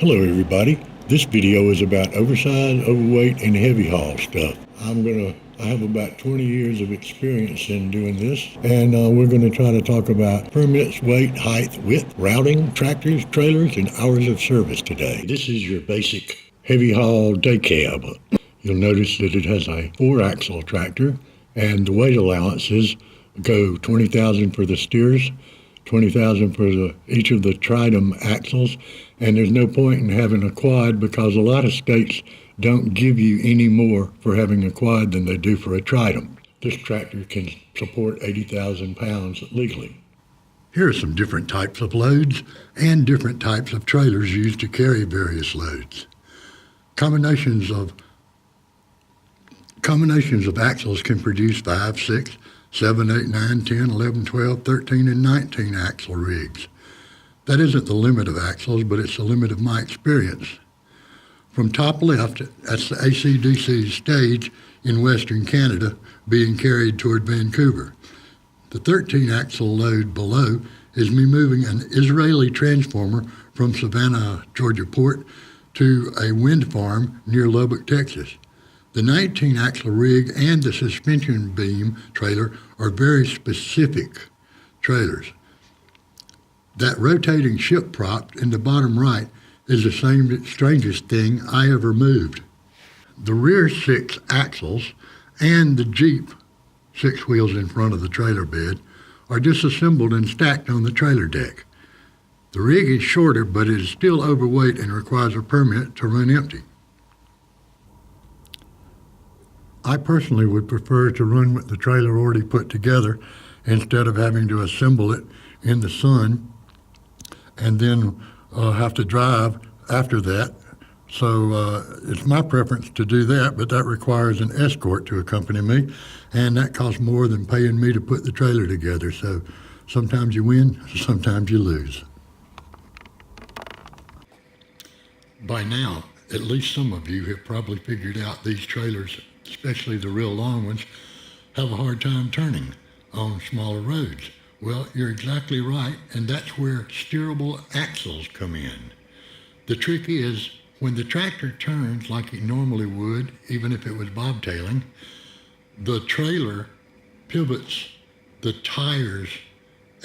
Hello everybody. This video is about oversized, overweight, and heavy haul stuff. I have about 20 years of experience in doing this, and we're going to try to talk about permits, weight, height, width, routing, tractors, trailers, and hours of service today. This is your basic heavy haul day cab. You'll notice that it has a 4-axle tractor, and the weight allowances go $20,000 for the steers, $20,000 for each of the tridem axles, and there's no point in having a quad because a lot of states don't give you any more for having a quad than they do for a tridem. This tractor can support 80,000 pounds legally. Here are some different types of loads and different types of trailers used to carry various loads. Combinations of axles can produce 5, 6, 7, 8, 9, 10, 11, 12, 13, and 19 axle rigs. That isn't the limit of axles, but it's the limit of my experience. From top left, that's the AC/DC stage in Western Canada being carried toward Vancouver. The 13-axle load below is me moving an Israeli transformer from Savannah, Georgia port to a wind farm near Lubbock, Texas. The 19-axle rig and the suspension beam trailer are very specific trailers. That rotating ship prop in the bottom right is the strangest thing I ever moved. The rear 6 axles and the Jeep 6 wheels in front of the trailer bed are disassembled and stacked on the trailer deck. The rig is shorter, but it is still overweight and requires a permit to run empty. I personally would prefer to run with the trailer already put together instead of having to assemble it in the sun and then have to drive after that. So it's my preference to do that, but that requires an Escort to accompany me, and that costs more than paying me to put the trailer together. So sometimes you win, sometimes you lose. By now, at least some of you have probably figured out these trailers, especially the real long ones, have a hard time turning on smaller roads. Well, you're exactly right, and that's where steerable axles come in. The trick is, when the tractor turns like it normally would, even if it was bobtailing, the trailer pivots the tires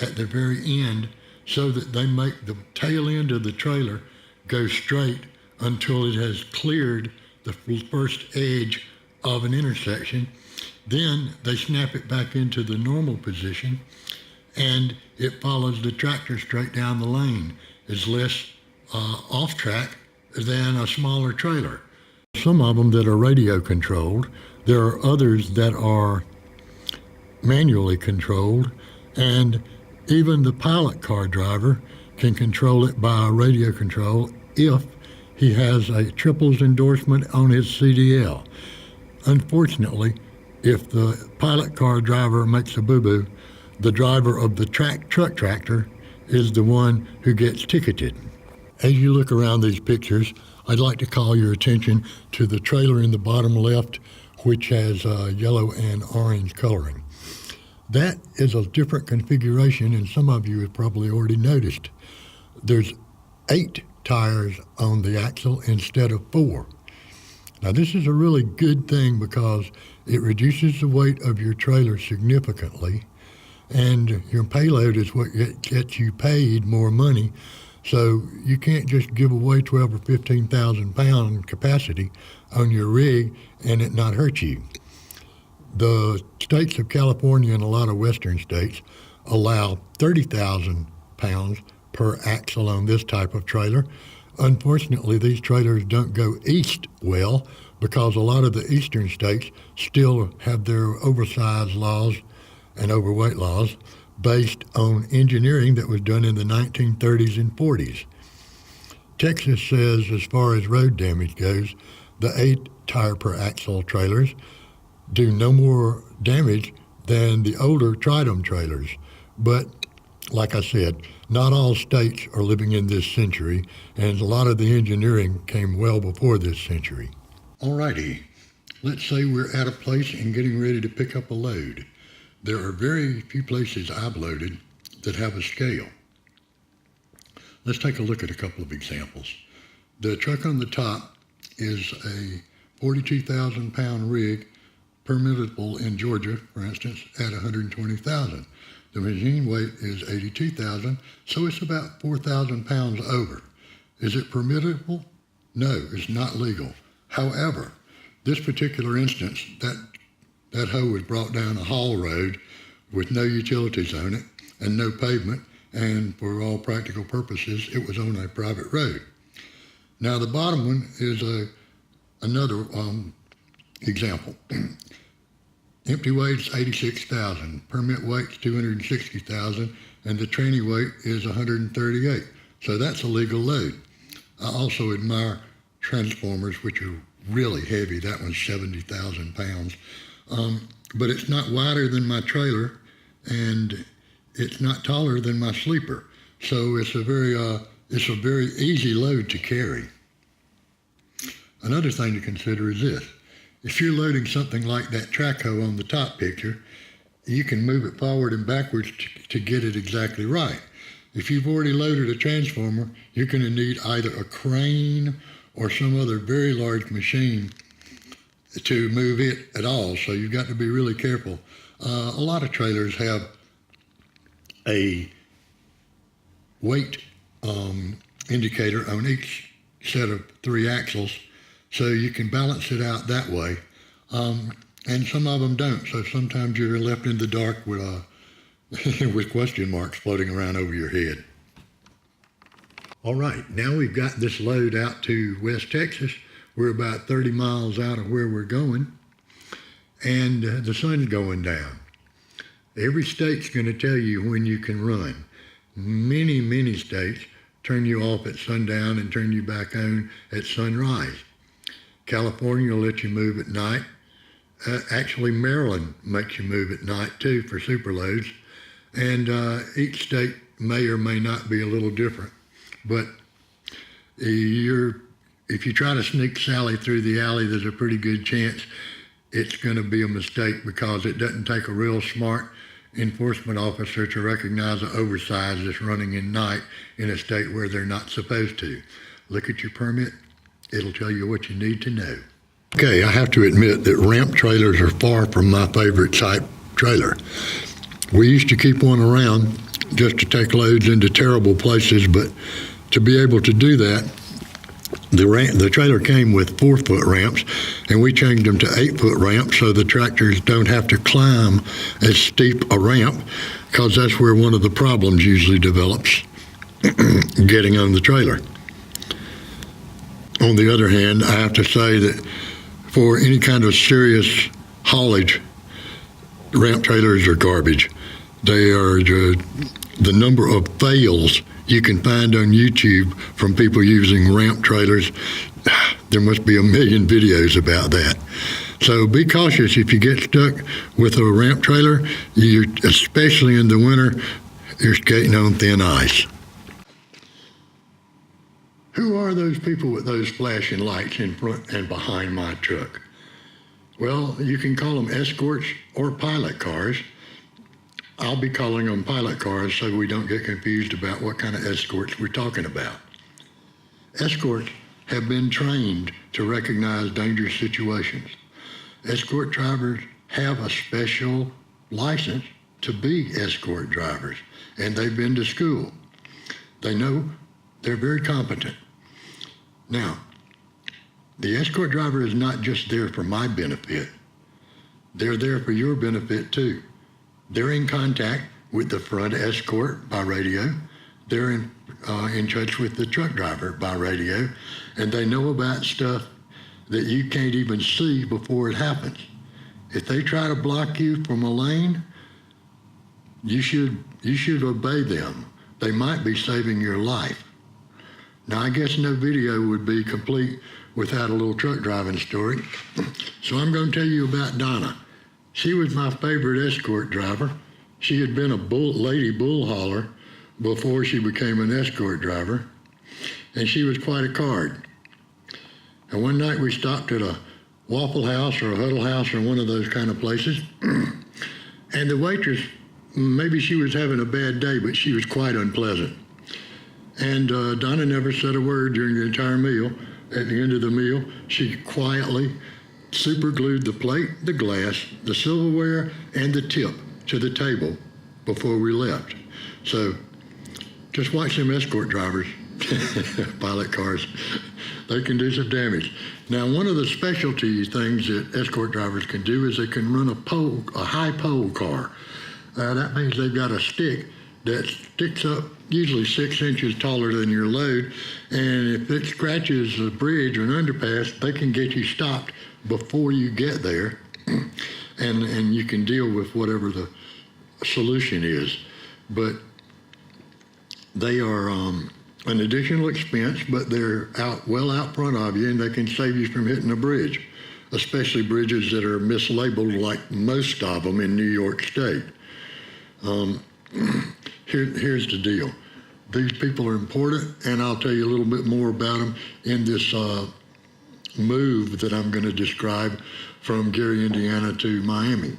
at the very end so that they make the tail end of the trailer go straight until it has cleared the first edge of an intersection. Then they snap it back into the normal position, and it follows the tractor straight down the lane. It's less off track than a smaller trailer. Some of them that are radio controlled. There are others that are manually controlled, and even the pilot car driver can control it by radio control if he has a triples endorsement on his CDL. Unfortunately, if the pilot car driver makes a boo-boo, the driver of the truck tractor is the one who gets ticketed. As you look around these pictures, I'd like to call your attention to the trailer in the bottom left, which has yellow and orange coloring. That is a different configuration, and some of you have probably already noticed. There's 8 tires on the axle instead of 4. Now this is a really good thing because it reduces the weight of your trailer significantly, and your payload is what gets you paid more money. So you can't just give away 12 or 15,000 pound capacity on your rig and it not hurt you. The states of California and a lot of western states allow 30,000 pounds per axle on this type of trailer. Unfortunately, these trailers don't go east well because a lot of the eastern states still have their oversized laws and overweight laws based on engineering that was done in the 1930s and 40s. Texas says, as far as road damage goes, the 8 tire per axle trailers do no more damage than the older tridem trailers. But like I said, not all states are living in this century, and a lot of the engineering came well before this century. Alrighty, let's say we're at a place and getting ready to pick up a load. There are very few places I've loaded that have a scale. Let's take a look at a couple of examples. The truck on the top is a 42,000 pound rig, permittable in Georgia, for instance, at 120,000. The machine weight is 82,000, so it's about 4,000 pounds over. Is it permittable? No, it's not legal. However, this particular instance, that hoe was brought down a haul road with no utilities on it and no pavement, and for all practical purposes, it was on a private road. Now the bottom one is another example. Empty weight's 86,000, permit weight's 260,000, and the tranny weight is 138. So that's a legal load. I also admire transformers, which are really heavy. That one's 70,000 pounds. But it's not wider than my trailer, and it's not taller than my sleeper. So it's a very easy load to carry. Another thing to consider is this. If you're loading something like that track hoe on the top picture, you can move it forward and backwards to get it exactly right. If you've already loaded a transformer, you're going to need either a crane or some other very large machine to move it at all, so you've got to be really careful. A lot of trailers have a weight indicator on each set of 3 axles, so you can balance it out that way. And some of them don't, so sometimes you're left in the dark with with question marks floating around over your head. All right, now we've got this load out to West Texas. We're about 30 miles out of where we're going, and the sun's going down. Every state's going to tell you when you can run. Many, many states turn you off at sundown and turn you back on at sunrise. California will let you move at night. Actually, Maryland makes you move at night too for superloads. And each state may or may not be a little different. But if you try to sneak Sally through the alley, there's a pretty good chance it's going to be a mistake, because it doesn't take a real smart enforcement officer to recognize an oversize that's running in night in a state where they're not supposed to. Look at your permit. It'll tell you what you need to know. Okay, I have to admit that ramp trailers are far from my favorite type trailer. We used to keep one around just to take loads into terrible places, but to be able to do that, the trailer came with 4-foot ramps, and we changed them to 8-foot ramps so the tractors don't have to climb as steep a ramp, because that's where one of the problems usually develops, getting on the trailer. On the other hand, I have to say that for any kind of serious haulage, ramp trailers are garbage. They are the number of fails you can find on YouTube from people using ramp trailers. There must be a million videos about that. So be cautious if you get stuck with a ramp trailer, especially in the winter, you're skating on thin ice. Who are those people with those flashing lights in front and behind my truck? Well, you can call them escorts or pilot cars. I'll be calling them pilot cars so we don't get confused about what kind of escorts we're talking about. Escorts have been trained to recognize dangerous situations. Escort drivers have a special license to be escort drivers, and they've been to school. They know, they're very competent. Now, the escort driver is not just there for my benefit. They're there for your benefit too. They're in contact with the front escort by radio. They're in touch with the truck driver by radio, and they know about stuff that you can't even see before it happens. If they try to block you from a lane, you should obey them. They might be saving your life. Now, I guess no video would be complete without a little truck driving story. So I'm going to tell you about Donna. She was my favorite escort driver. She had been a lady bull hauler before she became an escort driver, and she was quite a card. And one night we stopped at a Waffle House or a Huddle House or one of those kind of places, and the waitress, maybe she was having a bad day, but she was quite unpleasant. And Donna never said a word during the entire meal. At the end of the meal, she quietly super glued the plate, the glass, the silverware, and the tip to the table before we left. So just watch them Escort drivers, pilot cars. They can do some damage. Now, one of the specialty things that Escort drivers can do is they can run a high pole car. That means they've got a stick that sticks up usually 6 inches taller than your load, and if it scratches a bridge or an underpass, they can get you stopped before you get there, and you can deal with whatever the solution is. But they are an additional expense, but they're well out front of you, and they can save you from hitting a bridge, especially bridges that are mislabeled like most of them in New York State. Here's the deal. These people are important, and I'll tell you a little bit more about them in this move that I'm going to describe from Gary, Indiana to Miami.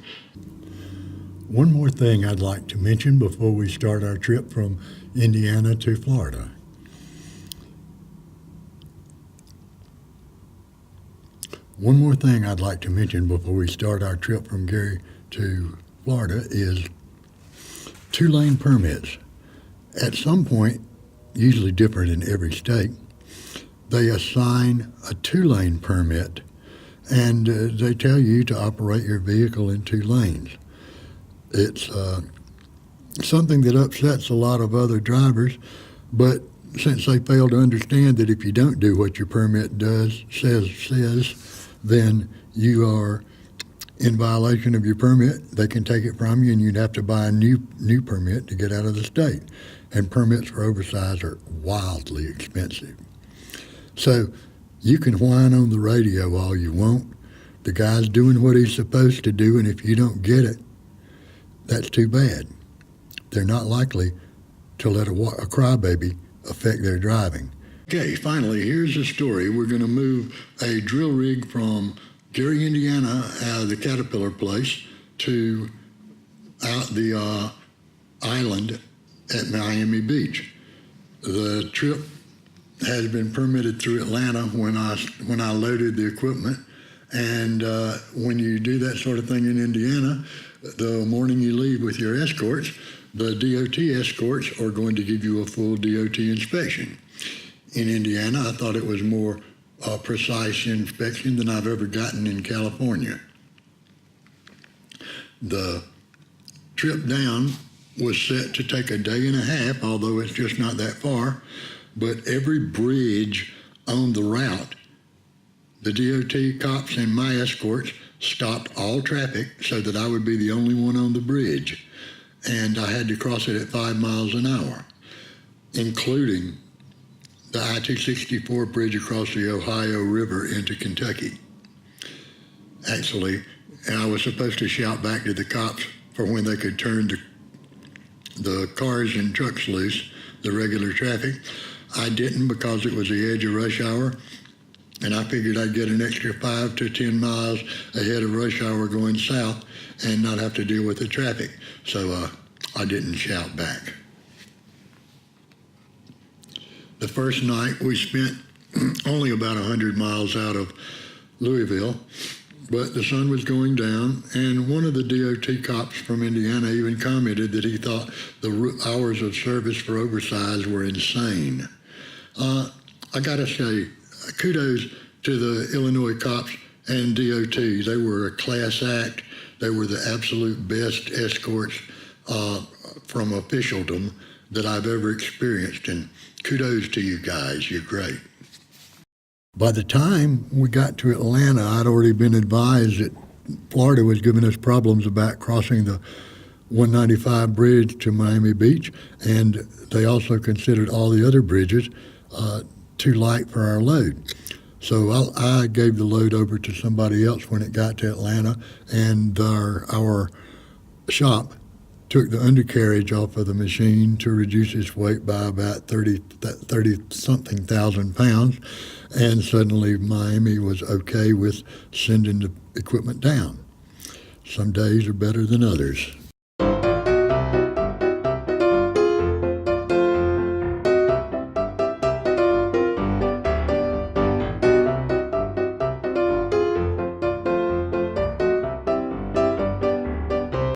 One more thing I'd like to mention before we start our trip from Indiana to Florida. One more thing I'd like to mention before we start our trip from Gary to Florida is 2-lane permits. At some point, usually different in every state, they assign a 2-lane permit, and they tell you to operate your vehicle in 2 lanes. It's something that upsets a lot of other drivers, but since they fail to understand that if you don't do what your permit says, then you are in violation of your permit. They can take it from you, and you'd have to buy a new permit to get out of the state. And permits for oversize are wildly expensive. So you can whine on the radio all you want. The guy's doing what he's supposed to do, and if you don't get it, that's too bad. They're not likely to let a crybaby affect their driving. Okay, finally, here's the story. We're going to move a drill rig from Gary, Indiana, out of the Caterpillar place to out the island at Miami Beach. The trip has been permitted through Atlanta when I loaded the equipment, and when you do that sort of thing in Indiana, the morning you leave with your Escorts, the DOT Escorts are going to give you a full DOT inspection. In Indiana, I thought it was more precise inspection than I've ever gotten in California. The trip down was set to take a day and a half, although it's just not that far, but every bridge on the route, the DOT cops and my Escorts stopped all traffic so that I would be the only one on the bridge, and I had to cross it at 5 miles an hour, including the I-264 bridge across the Ohio River into Kentucky. Actually, I was supposed to shout back to the cops for when they could turn the cars and trucks loose, the regular traffic. I didn't because it was the edge of rush hour, and I figured I'd get an extra 5 to 10 miles ahead of rush hour going south and not have to deal with the traffic. So I didn't shout back. The first night we spent only about 100 miles out of Louisville, but the sun was going down, and one of the DOT cops from Indiana even commented that he thought the hours of service for oversize were insane. I gotta say, kudos to the Illinois cops and DOT. They were a class act. They were the absolute best escorts from officialdom that I've ever experienced, and kudos to you guys. You're great. By the time we got to Atlanta, I'd already been advised that Florida was giving us problems about crossing the 195 bridge to Miami Beach, and they also considered all the other bridges too light for our load. So I gave the load over to somebody else when it got to Atlanta, and our shop took the undercarriage off of the machine to reduce its weight by about 30-something thousand pounds, and suddenly Miami was okay with sending the equipment down. Some days are better than others.